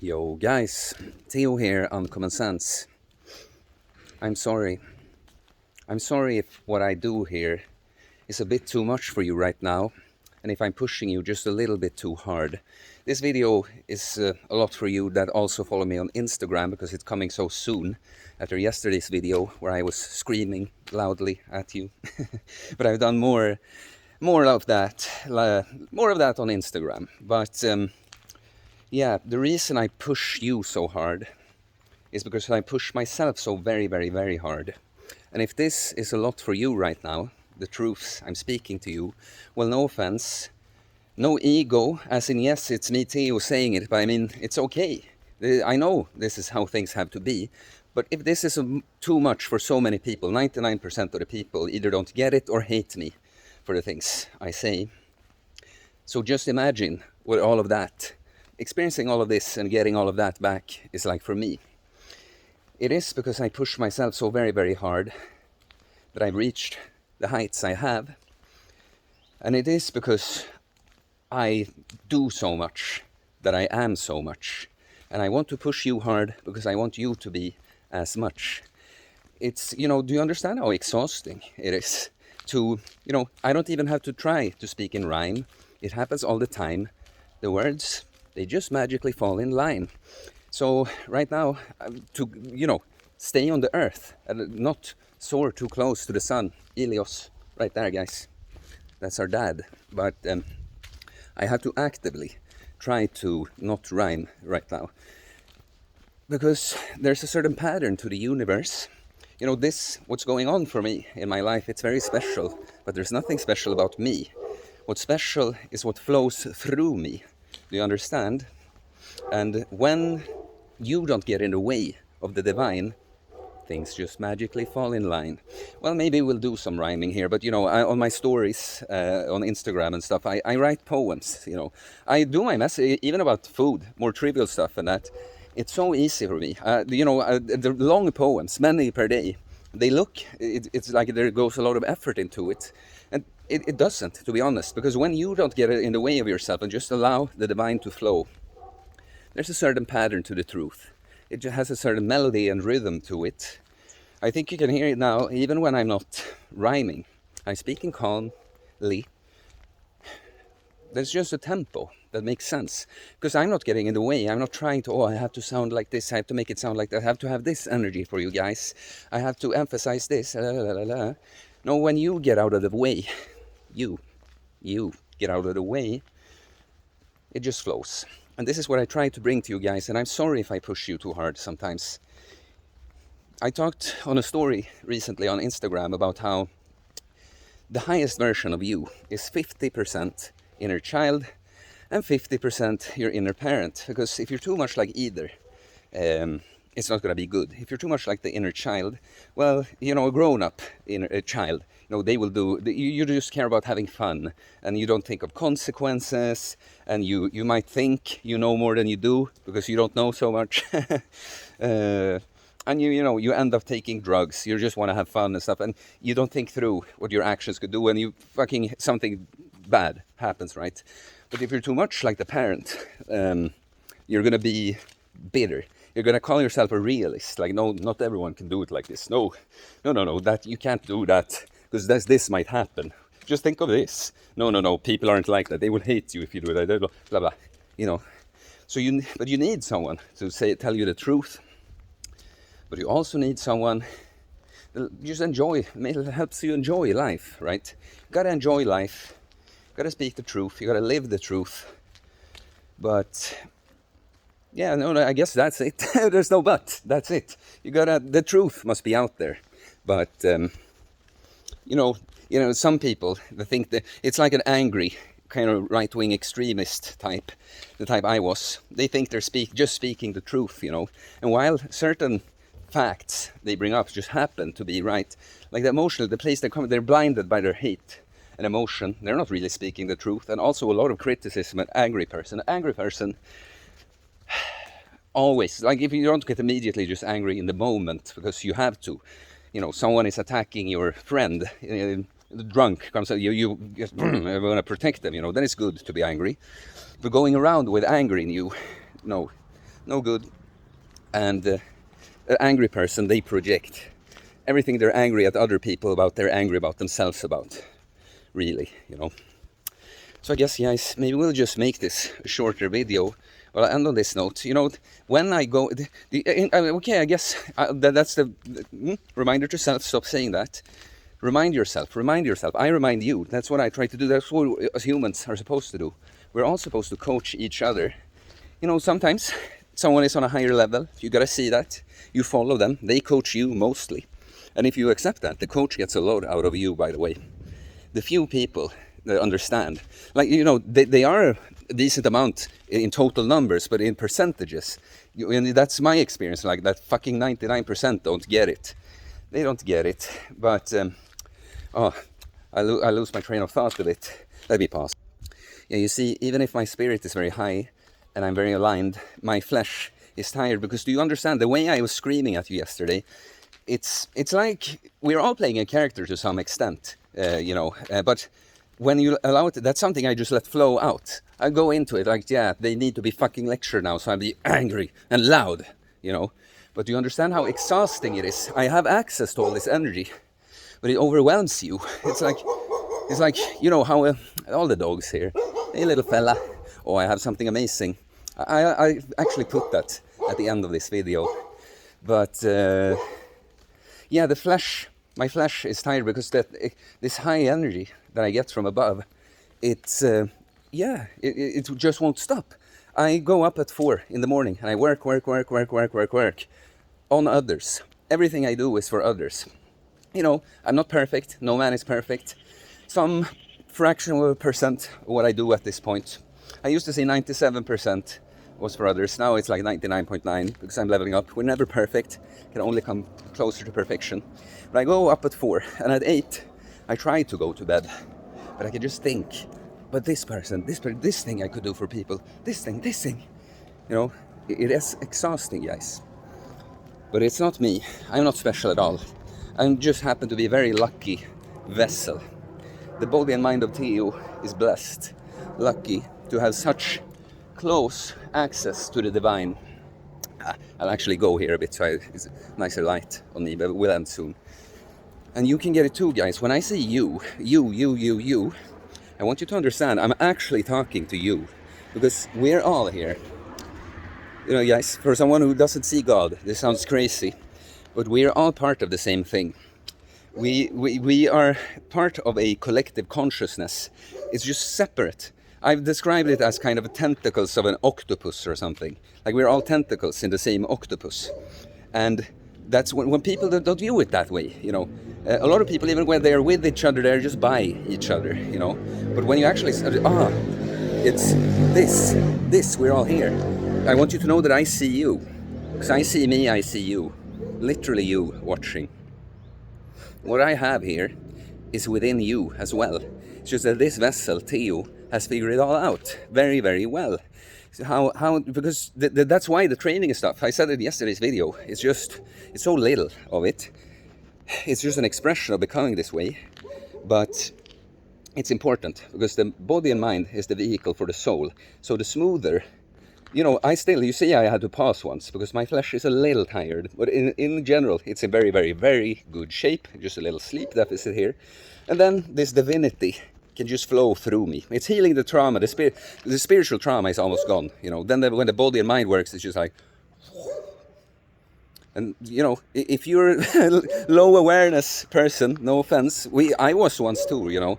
Yo guys, Theo here on Common Sense. I'm sorry. I'm sorry if what I do here is a bit too much for you right now, and if I'm pushing you just a little bit too hard. This video is a lot for you that also follow me on Instagram because it's coming so soon after yesterday's video where I was screaming loudly at you. But I've done more of that on Instagram. But yeah, the reason I push you so hard is because I push myself so very, very, very hard. And if this is a lot for you right now, the truths I'm speaking to you, well, no offense, no ego, as in, yes, it's me, Theo, saying it, but I mean, it's okay. I know this is how things have to be, but if this is too much for so many people, 99% of the people either don't get it or hate me for the things I say. So just imagine what all of that, experiencing all of this and getting all of that back is like for me. It is because I push myself so very, very hard that I've reached the heights I have. And it is because I do so much that I am so much. And I want to push you hard because I want you to be as much. It's, do you understand how exhausting it is to, I don't even have to try to speak in rhyme. It happens all the time. The words, they just magically fall in line. So right now, to, stay on the earth and not soar too close to the sun. Ilios, right there, guys. That's our dad. But I have to actively try to not rhyme right now. Because there's a certain pattern to the universe. What's going on for me in my life, it's very special. But there's nothing special about me. What's special is what flows through me. Do you understand? And when you don't get in the way of the divine, things just magically fall in line. Well, maybe we'll do some rhyming here, but on my stories on Instagram and stuff, I write poems. I do my message even about food, more trivial stuff, and that. It's so easy for me. The long poems, many per day. It's like there goes a lot of effort into it, and it doesn't, to be honest, because when you don't get in the way of yourself and just allow the divine to flow, there's a certain pattern to the truth. It just has a certain melody and rhythm to it. I think you can hear it now, even when I'm not rhyming. I'm speaking calmly. There's just a tempo that makes sense. Because I'm not getting in the way. I'm not trying to, I have to sound like this. I have to make it sound like that. I have to have this energy for you guys. I have to emphasize this. No, when you get out of the way, you get out of the way, it just flows. And this is what I try to bring to you guys, and I'm sorry if I push you too hard sometimes. I talked on a story recently on Instagram about how the highest version of you is 50% inner child and 50% your inner parent. Because if you're too much like either, it's not going to be good. If you're too much like the inner child, well, a grown-up inner child, they will do, you just care about having fun, and you don't think of consequences, and you might think you know more than you do because you don't know so much. And you end up taking drugs. You just want to have fun and stuff, and you don't think through what your actions could do, and something bad happens, right? But if you're too much like the parent, you're going to be bitter. You're going to call yourself a realist. Like, no, not everyone can do it like this. No, that you can't do that because this might happen. Just think of this. No, people aren't like that. They will hate you if you do that. Blah, blah, blah. So but you need someone to tell you the truth. But you also need someone that just helps you enjoy life, right? You gotta enjoy life. You gotta speak the truth. You gotta live the truth. But yeah, no, I guess that's it. There's no but. That's it. The truth must be out there. But some people, they think that it's like an angry kind of right-wing extremist type, the type I was. They think they're just speaking the truth, And while certain facts they bring up just happen to be right, like the place they're blinded by their hate and emotion. They're not really speaking the truth. And also a lot of criticism. An angry person always, like, if you don't get immediately just angry in the moment because you have to, someone is attacking your friend, the drunk comes out, you just want to protect them, then it's good to be angry. But going around with anger in you, no, no good. And an angry person, they project everything they're angry at other people about, they're angry about themselves about, really, you know. So I guess, guys, maybe we'll just make this a shorter video. Well, I'll end on this note. You know, when I go, okay, I guess that's the reminder to self. Stop saying that. Remind yourself. I remind you. That's what I try to do. That's what us humans are supposed to do. We're all supposed to coach each other. You know, sometimes someone is on a higher level. You gotta see that. You follow them. They coach you mostly. And if you accept that, the coach gets a lot out of you, by the way. The few people that understand, like, you know, they are a decent amount in total numbers, but in percentages, and that's my experience, like that fucking 99% don't get it. They don't get it, but, I lose my train of thought with it. Let me pause. Yeah, you see, even if my spirit is very high, and I'm very aligned, my flesh is tired, because do you understand, the way I was screaming at you yesterday, it's like we're all playing a character to some extent, you know, but when you allow it, that's something I just let flow out. I go into it like, yeah, they need to be fucking lectured now, so I'll be angry and loud, you know. But do you understand how exhausting it is? I have access to all this energy, but it overwhelms you. It's like, you know, how all the dogs here, hey little fella, oh, I have something amazing. I actually put that at the end of this video. But, yeah, my flesh is tired because this high energy that I get from above, it's, yeah, it just won't stop. I go up at 4 in the morning and I work on others. Everything I do is for others. You know, I'm not perfect. No man is perfect. Some fraction of a percent of what I do at this point. I used to say 97% was for others. Now it's like 99.9 because I'm leveling up. We're never perfect. Can only come closer to perfection. But I go up at 4 and at 8 I try to go to bed. But I can just think, but this thing I could do for people. This thing. You know, it is exhausting, guys. But it's not me. I'm not special at all. I just happen to be a very lucky vessel. The body and mind of Theo is blessed, lucky to have such close access to the divine. I'll actually go here a bit so it's a nicer light on me, but we'll end soon. And you can get it too, guys. When I say you, I want you to understand I'm actually talking to you, because we're all here. You know, guys, for someone who doesn't see God, this sounds crazy, but we're all part of the same thing. We are part of a collective consciousness. It's just separate. I've described it as kind of tentacles of an octopus or something. Like we're all tentacles in the same octopus. And that's when people don't view it that way, you know. A lot of people, even when they're with each other, they're just by each other, you know. But when you actually, it's this, we're all here. I want you to know that I see you. Because I see me, I see you. Literally you watching. What I have here is within you as well. It's just that this vessel, Theo, has figured it all out very, very well. So because that's why the training and stuff, I said it in yesterday's video, it's so little of it. It's just an expression of becoming this way. But it's important because the body and mind is the vehicle for the soul. So the smoother, you know, you see I had to pause once because my flesh is a little tired. But in general, it's in very, very, very good shape. Just a little sleep deficit here. And then this divinity can just flow through me. It's healing the trauma. The spiritual trauma is almost gone. You know, then when the body and mind works, it's just like, and you know, if you're a low awareness person, no offense, I was once too. You know,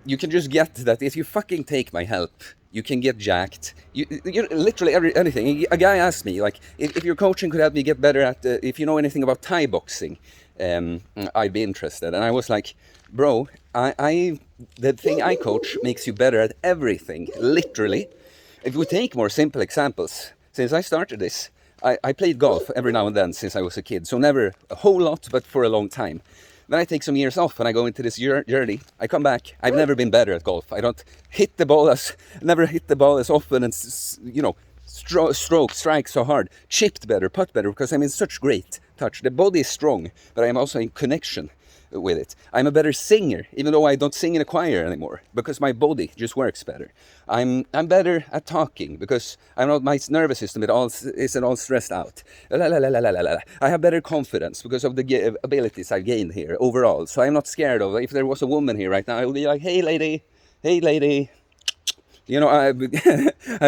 you can just get that if you fucking take my help, you can get jacked. You literally anything. A guy asked me, like, if your coaching could help me get better at, if you know anything about Thai boxing, I'd be interested. And I was like, bro, the thing I coach makes you better at everything, literally. If we take more simple examples, since I started this, I played golf every now and then since I was a kid. So never a whole lot, but for a long time. Then I take some years off and I go into this journey. I come back. I've never been better at golf. I don't never hit the ball as often and, you know, strike so hard. Chipped better, putt better, because I'm in such great touch. The body is strong, but I'm also in connection. with it. I'm a better singer, even though I don't sing in a choir anymore, because my body just works better. I'm better at talking because I'm not, my nervous system isn't all stressed out. La, la, la, la, la, la, la. I have better confidence because of the abilities I've gained here overall. So I'm not scared of, if there was a woman here right now, I would be like, hey lady. You know, I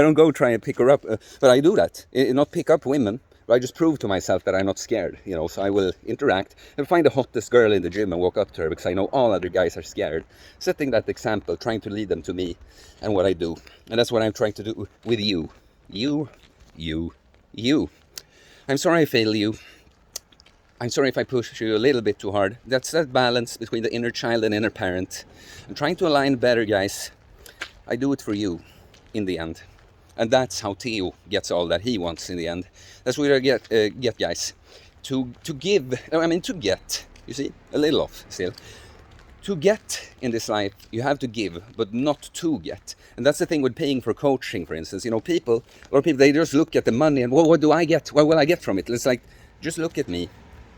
don't go try and pick her up, but I do that. Not pick up women, but I just prove to myself that I'm not scared, you know. So I will interact and find the hottest girl in the gym and walk up to her because I know all other guys are scared. Setting that example, trying to lead them to me and what I do. And that's what I'm trying to do with you. You. I'm sorry I failed you. I'm sorry if I push you a little bit too hard. That's that balance between the inner child and inner parent. I'm trying to align better, guys. I do it for you in the end. And that's how Theo gets all that he wants in the end. That's what I get guys. To give, I mean to get, you see, a little off still. To get in this life, you have to give, but not to get. And that's the thing with paying for coaching, for instance. You know, people, they just look at the money and, well, what do I get? What will I get from it? It's like, just look at me.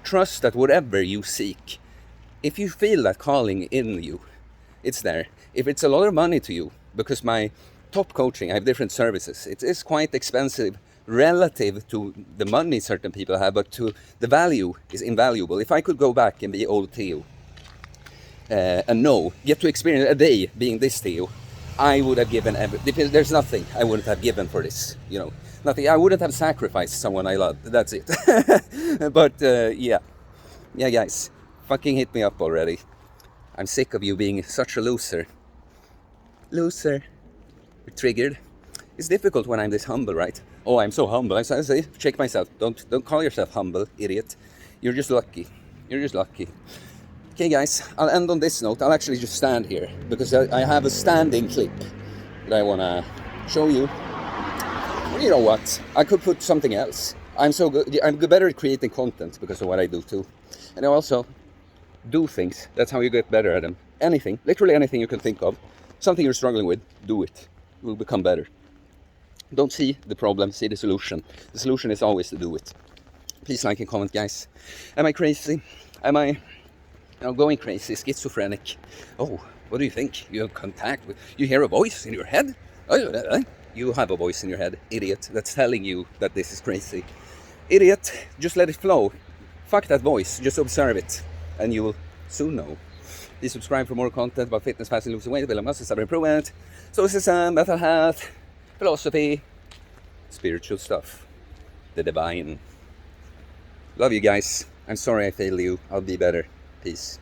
Trust that whatever you seek, if you feel that calling in you, it's there. If it's a lot of money to you, because my top coaching, I have different services. It is quite expensive relative to the money certain people have, but to the value is invaluable. If I could go back and be old Theo, and get to experience a day being this Theo, I would have given everything. There's nothing I wouldn't have given for this, you know. Nothing. I wouldn't have sacrificed someone I loved. That's it. But yeah, guys, fucking hit me up already. I'm sick of you being such a loser. Triggered. It's difficult when I'm this humble, right? Oh, I'm so humble. I say, check myself. Don't call yourself humble, idiot. You're just lucky. Okay, guys, I'll end on this note. I'll actually just stand here because I have a standing clip that I want to show you. Well, you know what? I could put something else. I'm so good. I'm better at creating content because of what I do too. And I also do things. That's how you get better at them. Anything, literally anything you can think of. Something you're struggling with, do it. You will become better. Don't see the problem, see the solution. The solution is always to do it. Please like and comment, guys. Am I crazy? Am I going crazy, schizophrenic? Oh, what do you think? You have contact with, you hear a voice in your head? You have a voice in your head, idiot, that's telling you that this is crazy. Idiot, just let it flow. Fuck that voice, just observe it, and you will soon know. Please subscribe for more content about fitness, fasting, losing weight, building muscle, self-improvement, stoicism, mental health, philosophy, spiritual stuff, the divine. Love you guys. I'm sorry I failed you. I'll be better. Peace.